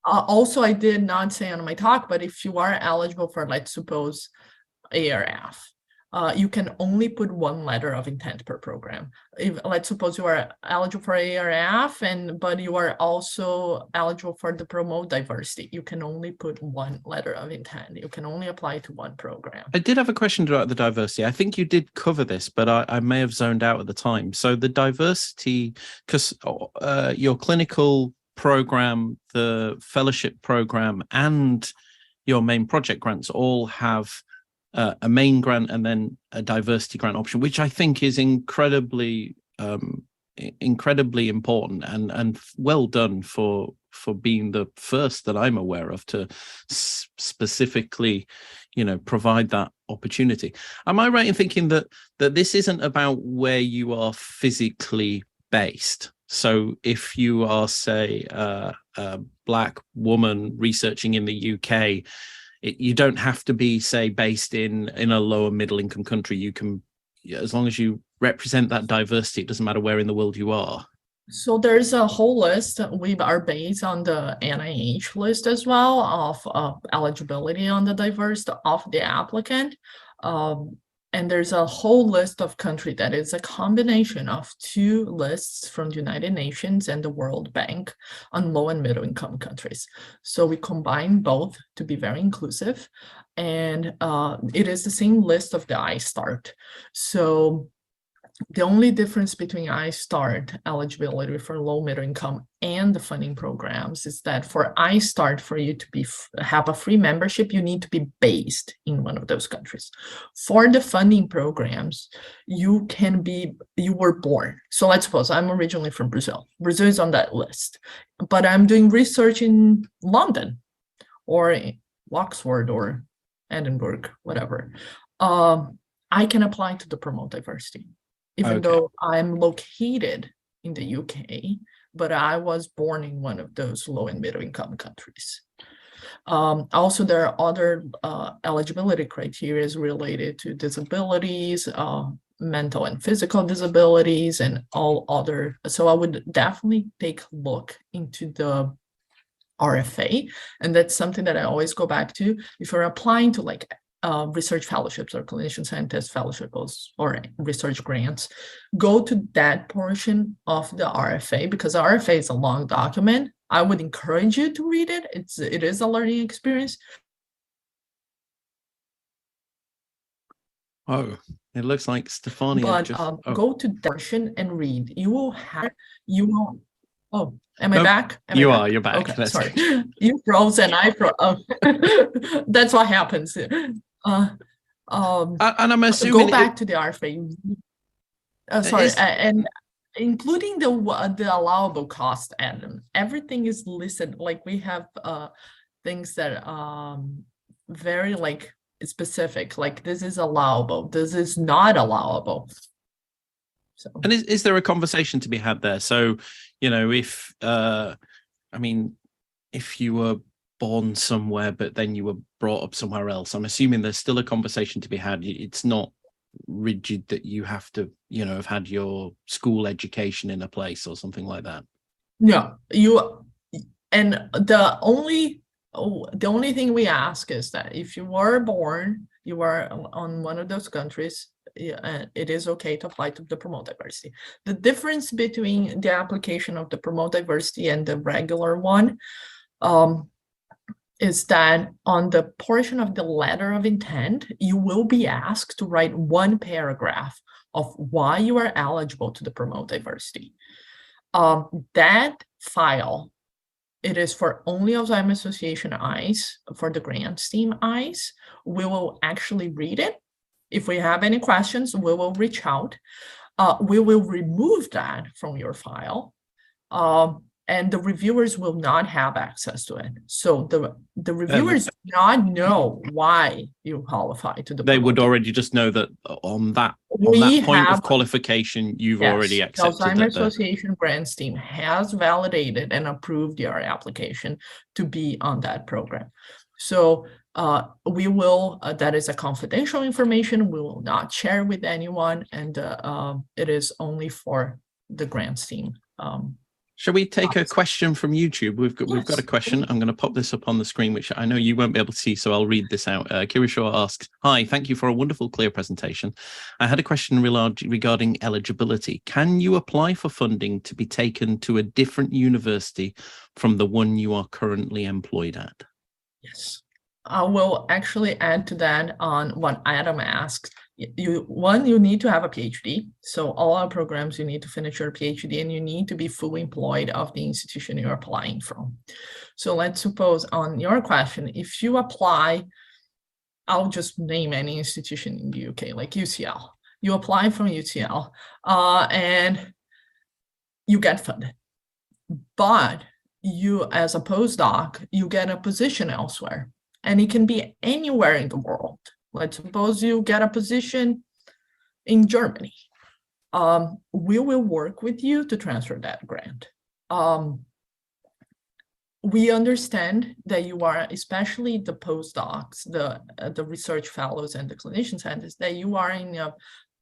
also, I did not say on my talk, but if you are eligible for, let's suppose, AARF, you can only put 1 letter of intent per program. If, let's suppose you are eligible for AARF, but you are also eligible for the Promote Diversity, you can only put 1 letter of intent. You can only apply to 1 program. I did have a question about the diversity. I think you did cover this, but I may have zoned out at the time. So the diversity, because your clinical program, the fellowship program, and your main project grants all have a main grant and then a diversity grant option, which I think is incredibly important and well done for for being the first that I'm aware of to specifically, provide that opportunity. Am I right in thinking that this isn't about where you are physically based? So if you are, say, a Black woman researching in the UK, you don't have to be, say, based in a lower middle income country. You can, as long as you represent that diversity, it doesn't matter where in the world you are. So there's a whole list. We are based on the NIH list as well of eligibility on the diversity of the applicant. And there's a whole list of countries that is a combination of two lists from the United Nations and the World Bank on low and middle income countries. So we combine both to be very inclusive. And it is the same list of the ISTAART. So the only difference between ISTAART eligibility for low middle income and the funding programs is that for ISTAART, for you to have a free membership, you need to be based in one of those countries. For the funding programs, you were born. So let's suppose I'm originally from Brazil. Brazil is on that list, but I'm doing research in London or Oxford or Edinburgh, whatever. I can apply to the Promote Diversity. Even though I'm located in the UK, but I was born in one of those low and middle income countries. Also, there are other eligibility criteria related to disabilities, mental and physical disabilities, and all other. So I would definitely take a look into the RFA. And that's something that I always go back to. If you're applying to like research fellowships or clinician scientist fellowships or research grants, go to that portion of the RFA, because the RFA is a long document. I would encourage you to read it. It is a learning experience. Oh, it looks like Stefânia But go to that portion and read. Oh, am I back? You're back. Okay, sorry. You froze and I froze. Oh. That's what happens. And I'm assuming go back to the RFA. And including the allowable cost, Adam. Everything is listed. Like we have things that very like specific. Like this is allowable. This is not allowable. So. And is there a conversation to be had there? So, if if you were born somewhere, but then you were brought up somewhere else, I'm assuming there's still a conversation to be had. It's not rigid that you have to, have had your school education in a place or something like that. No, and the only thing we ask is that if you were born, you were on one of those countries, it is okay to apply to the Promote Diversity. The difference between the application of the Promote Diversity and the regular one is that on the portion of the letter of intent, you will be asked to write one paragraph of why you are eligible to the Promote Diversity. That file, it is for only Alzheimer's Association eyes, for the grants team eyes. We will actually read it. If we have any questions, we will reach out. We will remove that from your file. And the reviewers will not have access to it. So the reviewers do not know why you qualify to the. They would already just know that on that point of qualification, you've already accepted. The Alzheimer's Association grants team has validated and approved your application to be on that program. So we will, that is a confidential information, we will not share with anyone, and it is only for the grants team. Shall we take a question from YouTube? We've got a question. I'm going to pop this up on the screen, which I know you won't be able to see, so I'll read this out. Kirishaw asks, "Hi, thank you for a wonderful, clear presentation. I had a question regarding eligibility. Can you apply for funding to be taken to a different university from the one you are currently employed at?" Yes. I will actually add to that on what Adam asked. You need to have a PhD. So all our programs, you need to finish your PhD and you need to be fully employed of the institution you're applying from. So let's suppose on your question, if you apply, I'll just name any institution in the UK, like UCL. You apply from UCL and you get funded. But you, as a postdoc, you get a position elsewhere, and it can be anywhere in the world. Let's suppose you get a position in Germany. We will work with you to transfer that grant. We understand that you are, especially the postdocs, the research fellows and the clinician scientists, that you are in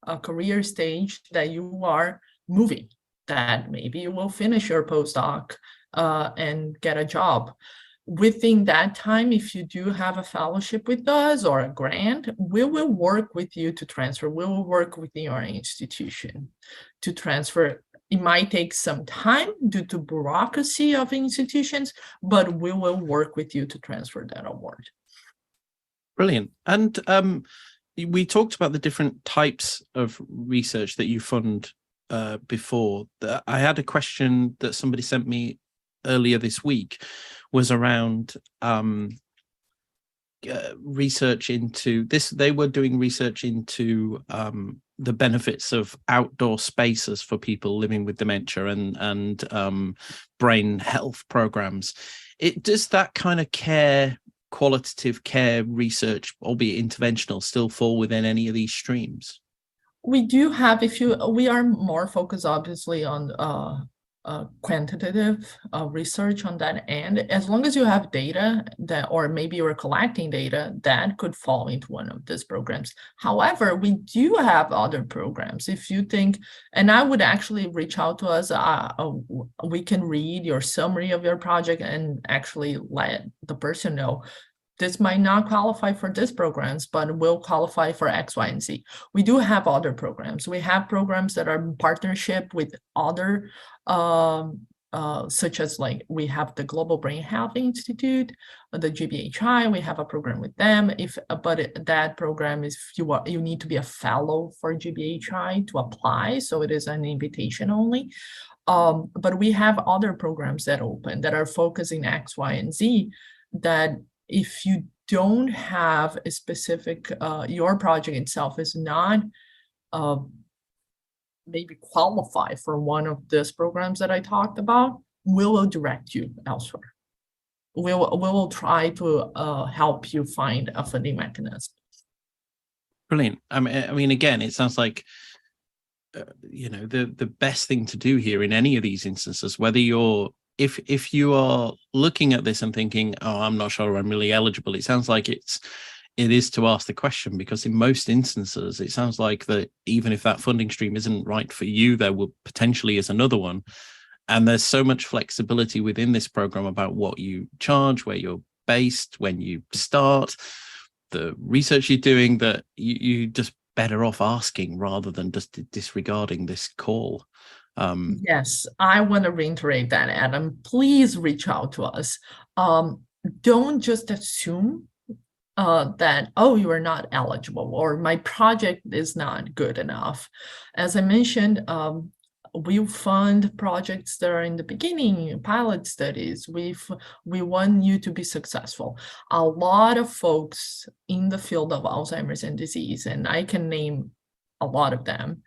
a career stage that you are moving, that maybe you will finish your postdoc and get a job. Within that time, if you do have a fellowship with us or a grant, we will work with you to transfer. We will work with your institution to transfer. It might take some time due to bureaucracy of institutions, but we will work with you to transfer that award. Brilliant. And we talked about the different types of research that you fund before. I had a question that somebody sent me earlier this week, was around research into this. They were doing research into the benefits of outdoor spaces for people living with dementia and brain health programs. Does that kind of qualitative care research, albeit interventional, still fall within any of these streams? We do have, we are more focused obviously on quantitative research on that end. As long as you have data that, or maybe you're collecting data, that could fall into one of these programs. However, we do have other programs. If you think, and I would actually reach out to us, we can read your summary of your project and actually let the person know, this might not qualify for these programs, but will qualify for X, Y, and Z. We do have other programs. We have programs that are in partnership with other, such as like we have the Global Brain Health Institute, the GBHI. We have a program with them. That program is you need to be a fellow for GBHI to apply, so it is an invitation only. But we have other programs that open that are focusing X, Y, and Z. That if you don't have a specific, your project itself is not maybe qualify for one of these programs that I talked about, we will direct you elsewhere. We will try to help you find a funding mechanism. Brilliant. I mean, again, it sounds like the best thing to do here in any of these instances, whether you're if you are looking at this and thinking, oh, I'm not sure I'm really eligible, it sounds like it is to ask the question, because in most instances, it sounds like that even if that funding stream isn't right for you, there will potentially is another one. And there's so much flexibility within this program about what you charge, where you're based, when you start, the research you're doing, that you just better off asking rather than just disregarding this call. Yes, I want to reiterate that, Adam. Please reach out to us. Don't just assume that, oh, you are not eligible or my project is not good enough. As I mentioned, we fund projects that are in the beginning, pilot studies. We want you to be successful. A lot of folks in the field of Alzheimer's and disease, and I can name a lot of them,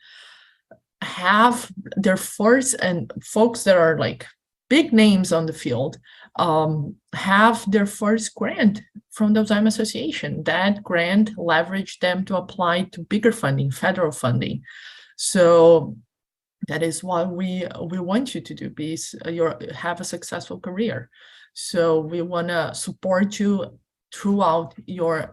have their first, and folks that are like big names on the field, have their first grant from the Alzheimer Association. That grant leveraged them to apply to bigger funding, federal funding. So that is what we want you to do, have a successful career. So we want to support you throughout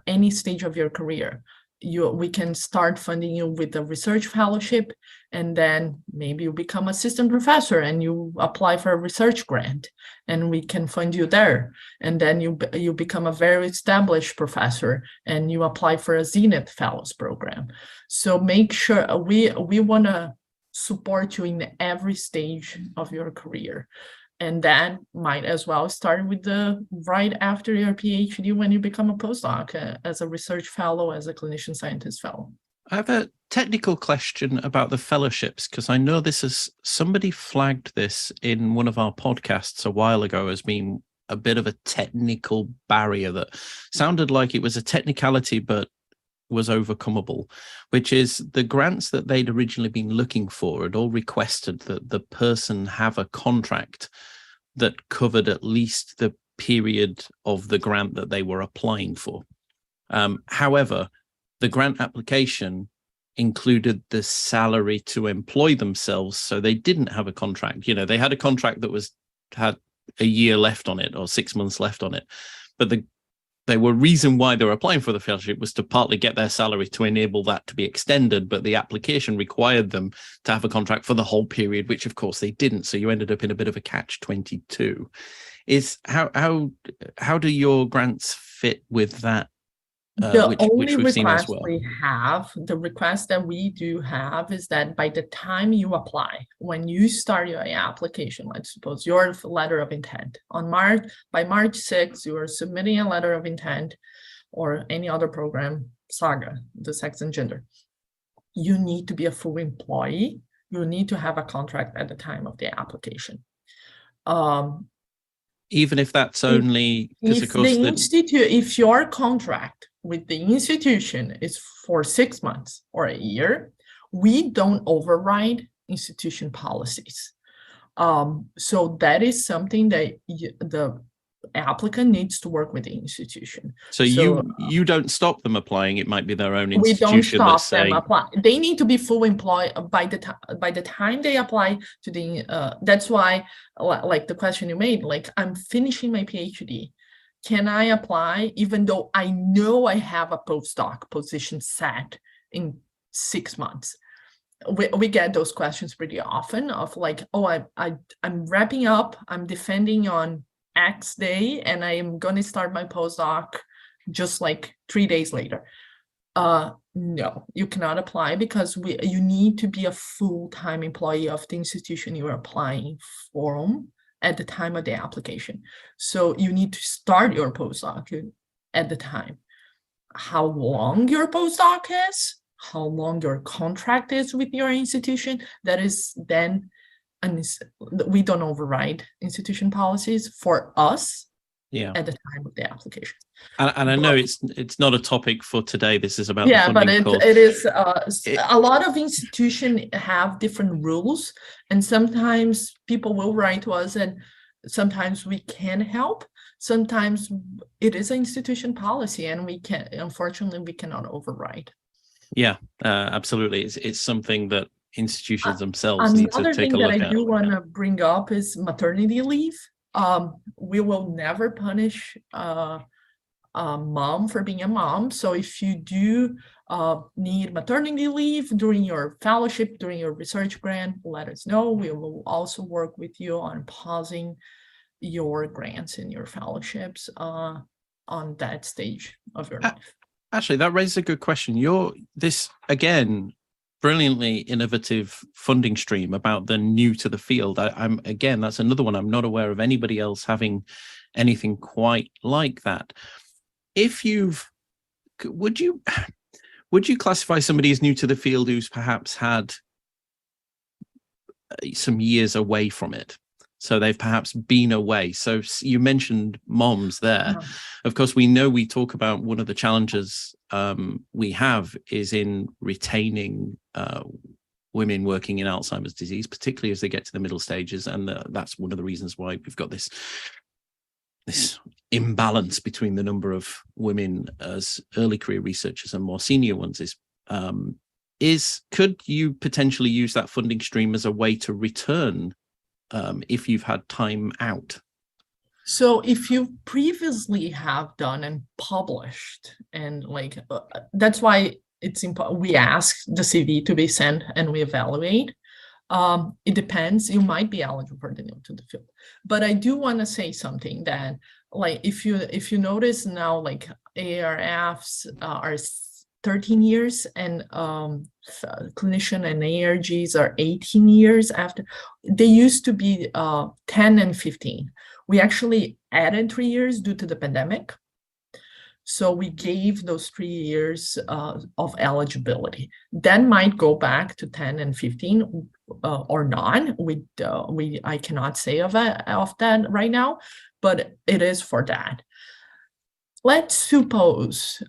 any stage of your career. We can start funding you with a research fellowship, and then maybe you become assistant professor and you apply for a research grant and we can fund you there. And then you become a very established professor and you apply for a Zenith Fellows program. So make sure we want to support you in every stage of your career. And that might as well start with right after your PhD, when you become a postdoc, as a research fellow, as a clinician scientist fellow. I have a technical question about the fellowships, because I know somebody flagged this in one of our podcasts a while ago as being a bit of a technical barrier that sounded like it was a technicality, but was overcomable, which is the grants that they'd originally been looking for had all requested that the person have a contract that covered at least the period of the grant that they were applying for. However, the grant application included the salary to employ themselves, so they didn't have a contract. You know, they had a contract that had a year left on it or 6 months left on it, but the reason why they were applying for the fellowship was to partly get their salary to enable that to be extended, but the application required them to have a contract for the whole period, which of course they didn't. So you ended up in a bit of a catch-22. Is how do your grants fit with that? The only request we have, the request that we do have, is that by the time you apply, when you start your application, let's suppose your letter of intent by March 6th, you are submitting a letter of intent or any other program, SAGA, the sex and gender. You need to be a full employee. You need to have a contract at the time of the application. Even if that's only because, of course, if your contract with the institution is for 6 months or a year, we don't override institution policies. So that is something that the applicant needs to work with the institution. So you don't stop them applying. It might be their own institution. We don't stop them applying. They need to be full employed by the time they apply to the. That's why, like the question you made, like I'm finishing my PhD. Can I apply even though I know I have a postdoc position set in 6 months? We get those questions pretty often of like, oh, I'm wrapping up, I'm defending on X day, and I am going to start my postdoc just like 3 days later. No, you cannot apply because you need to be a full-time employee of the institution you are applying for at the time of the application. So you need to start your postdoc at the time. How long your postdoc is, how long your contract is with your institution, that is then, we don't override institution policies for us at the time of the application. And I know it's not a topic for today. This is about but it is a lot of institutions have different rules, and sometimes people will write to us, and sometimes we can help. Sometimes it is an institution policy, and unfortunately we cannot override. Yeah, absolutely. It's something that institutions themselves need to take a look at. Another thing that I do want to bring up is maternity leave. We will never punish a mom for being a mom. So if you do need maternity leave during your fellowship, during your research grant, let us know. We will also work with you on pausing your grants and your fellowships on that stage of your life. Actually, that raises a good question. This, again, brilliantly innovative funding stream about the new to the field. That's another one. I'm not aware of anybody else having anything quite like that. Would you classify somebody as new to the field who's perhaps had some years away from it? So they've perhaps been away. So you mentioned moms there. Uh-huh. Of course, we talk about one of the challenges we have is in retaining women working in Alzheimer's disease, particularly as they get to the middle stages. And that's one of the reasons why we've got this imbalance between the number of women as early career researchers and more senior ones. Could you potentially use that funding stream as a way to return if you've had time out? So if you previously have done and published, and that's why it's important, we ask the CV to be sent and we evaluate. It depends, you might be eligible for the new to the field. But I do want to say something that, if you notice now, AARFs are 13 years and clinician and AARGs are 18 years after. They used to be 10 and 15. We actually added 3 years due to the pandemic. So we gave those 3 years of eligibility. Then might go back to 10 and 15 or not. I cannot say of that right now, but it is for that. Let's suppose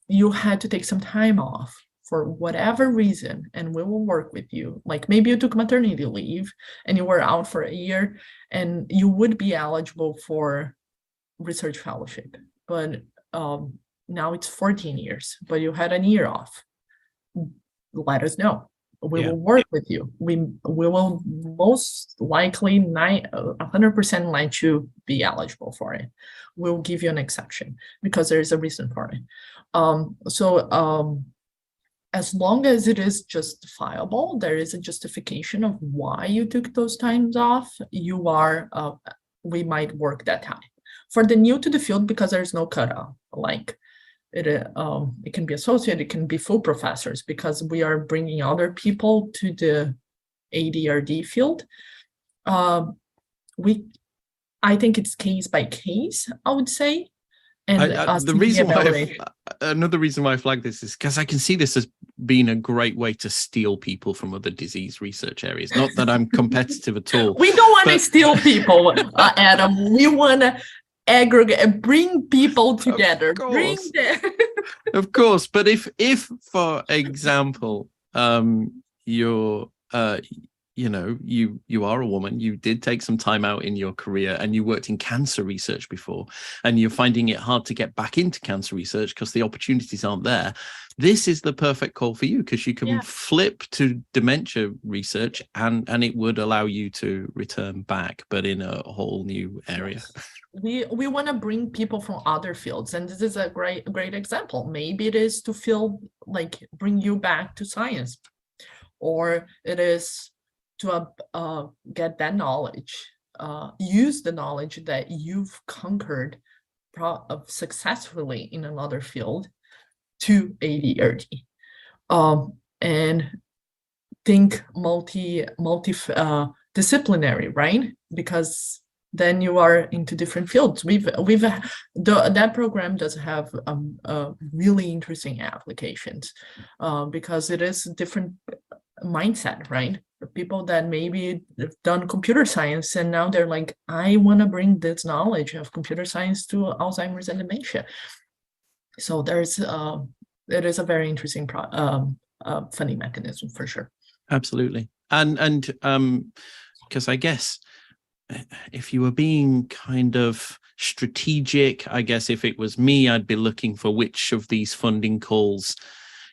you had to take some time off for whatever reason, and we will work with you. Like maybe you took maternity leave and you were out for a year, and you would be eligible for research fellowship, but now it's 14 years, but you had a year off. Let us know. We will work with you. We will most likely 100% let you be eligible for it. We'll give you an exception because there is a reason for it. As long as it is justifiable, there is a justification of why you took those times off, you are, we might work that time. For the new to the field, because there's no cutoff, like it can be associate, it can be full professors, because we are bringing other people to the AARG field. I think it's case by case, I would say. And another reason why I flag this is because I can see this as being a great way to steal people from other disease research areas. Not that I'm competitive at all. We don't want to steal people, Adam. We want to aggregate, bring people together. Bring them. Of course, but if for example, you're you are a woman, you did take some time out in your career and you worked in cancer research before, and you're finding it hard to get back into cancer research because the opportunities aren't there, this is the perfect call for you, because you can flip to dementia research and it would allow you to return back, but in a whole new area. We want to bring people from other fields, and this is a great example. Maybe it is to bring you back to science, or it is to get that knowledge, use the knowledge that you've conquered successfully in another field to AARG, and think multi-disciplinary, right? Because then you are into different fields. That program does have really interesting applications, because it is a different mindset, right? People that maybe have done computer science and now they're like, I want to bring this knowledge of computer science to Alzheimer's and dementia. So it is a very interesting funding mechanism for sure. Absolutely. And because I guess if you were being kind of strategic, I guess if it was me, I'd be looking for which of these funding calls,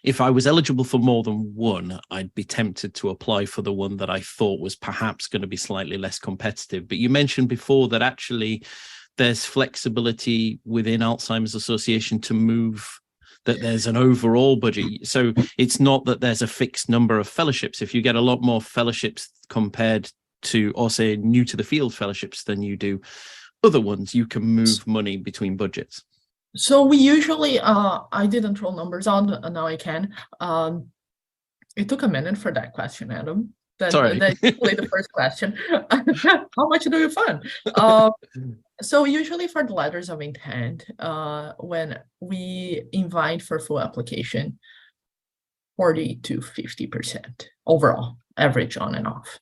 if I was eligible for more than one, I'd be tempted to apply for the one that I thought was perhaps going to be slightly less competitive. But you mentioned before that actually there's flexibility within Alzheimer's Association to move, that there's an overall budget. So it's not that there's a fixed number of fellowships. If you get a lot more fellowships compared to, or say, new to the field fellowships than you do other ones, you can move money between budgets. So we usually, I didn't throw numbers on, now I can. It took a minute for that question, Adam. Sorry. That's usually the first question. How much do you fund? So usually for the letters of intent, when we invite for full application, 40 to 50% overall, average on and off.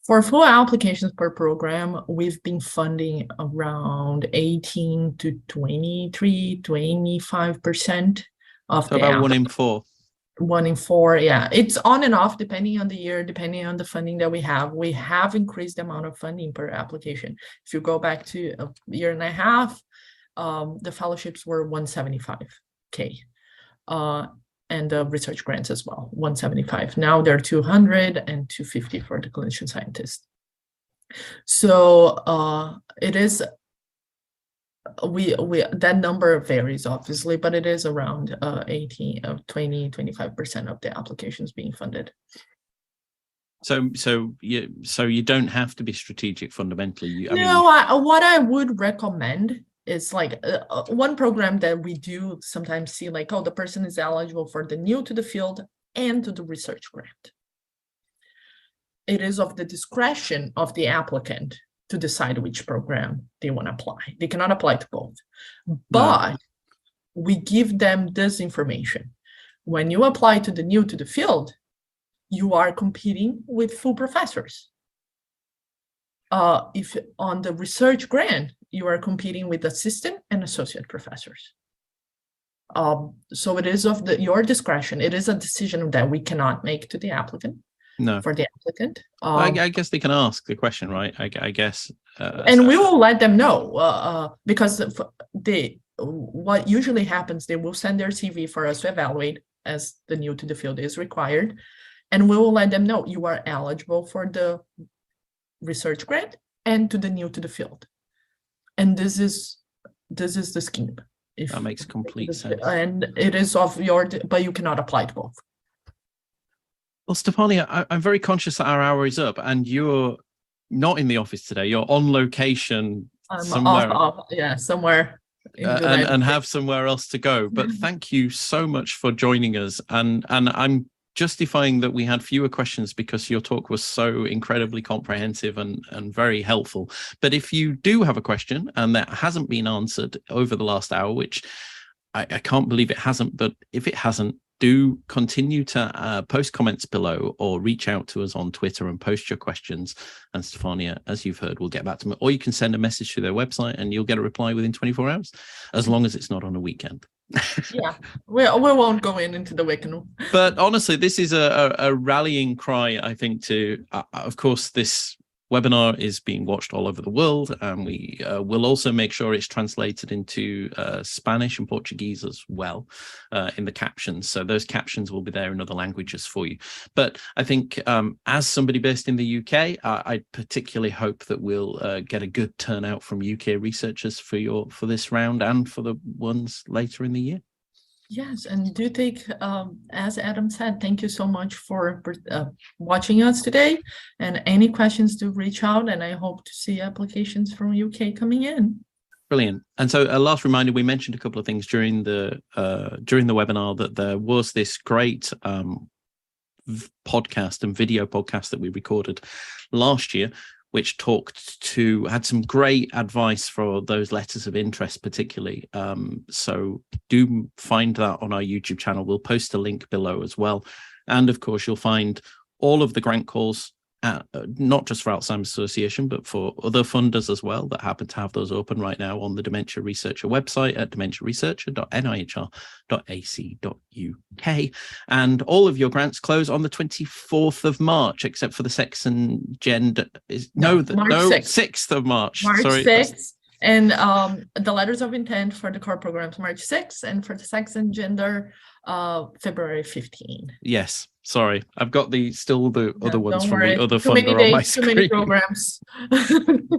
For full applications per program, we've been funding around 18 to 23, 25% of the about 1 in 4. 1 in 4, yeah. It's on and off depending on the year, depending on the funding that we have. We have increased the amount of funding per application. If you go back to a year and a half, the fellowships were $175K. And the research grants as well, 175. Now they're 200 and 250 for the clinician scientist. So it is, that number varies obviously, but it is around 25% of the applications being funded. So you don't have to be strategic fundamentally. What I would recommend is one program that we do sometimes see, oh, the person is eligible for the new to the field and to the research grant. It is of the discretion of the applicant to decide which program they want to apply. They cannot apply to both, but we give them this information. When you apply to the new to the field, you are competing with full professors. If on the research grant, you are competing with assistant and associate professors. So it is of your discretion. It is a decision that we cannot make to the applicant. No. For the applicant. I guess they can ask the question, right? I guess. And we will let them know because what usually happens, they will send their CV for us to evaluate as the new to the field is required. And we will let them know you are eligible for the research grant and to the new to the field. And this is the scheme. That makes complete sense. And it is but you cannot apply to both. Well, Stefânia, I'm very conscious that our hour is up and you're not in the office today. You're on location somewhere. Somewhere. And have somewhere else to go. But thank you so much for joining us. And I'm justifying that we had fewer questions because your talk was so incredibly comprehensive and very helpful. But if you do have a question and that hasn't been answered over the last hour, which I can't believe it hasn't, but if it hasn't, do continue to post comments below or reach out to us on Twitter and post your questions. And Stefânia, as you've heard, will get back to me. Or you can send a message to their website and you'll get a reply within 24 hours, as long as it's not on a weekend. Yeah, we won't go into the weekend. But honestly, this is a rallying cry, I think, to, of course, this webinar is being watched all over the world, and we will also make sure it's translated into Spanish and Portuguese as well in the captions. So those captions will be there in other languages for you. But I think as somebody based in the UK, I particularly hope that we'll get a good turnout from UK researchers for this round and for the ones later in the year. Yes, and do take, as Adam said, thank you so much for watching us today. And any questions, do reach out, and I hope to see applications from UK coming in. Brilliant. And so a last reminder, we mentioned a couple of things during the webinar, that there was this great podcast and video podcast that we recorded last year, which had some great advice for those letters of interest, particularly. So do find that on our YouTube channel. We'll post a link below as well. And of course, you'll find all of the grant calls, not just for Alzheimer's Association, but for other funders as well that happen to have those open right now on the Dementia Researcher website at dementiaresearcher.nihr.ac.uk. And all of your grants close on the 24th of March, except for the sex and gender. March 6th of March. March 6th. And the letters of intent for the core programs, March 6th, and for the sex and gender, February 15. Yes, sorry, I've got the other ones from the other funder on my screen. Too many programs.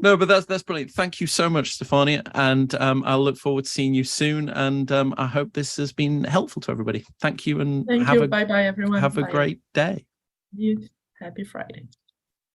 No, but that's brilliant. Thank you so much, Stefânia, and I'll look forward to seeing you soon. And I hope this has been helpful to everybody. Thank you, and bye bye everyone. Have a great day. Happy Friday.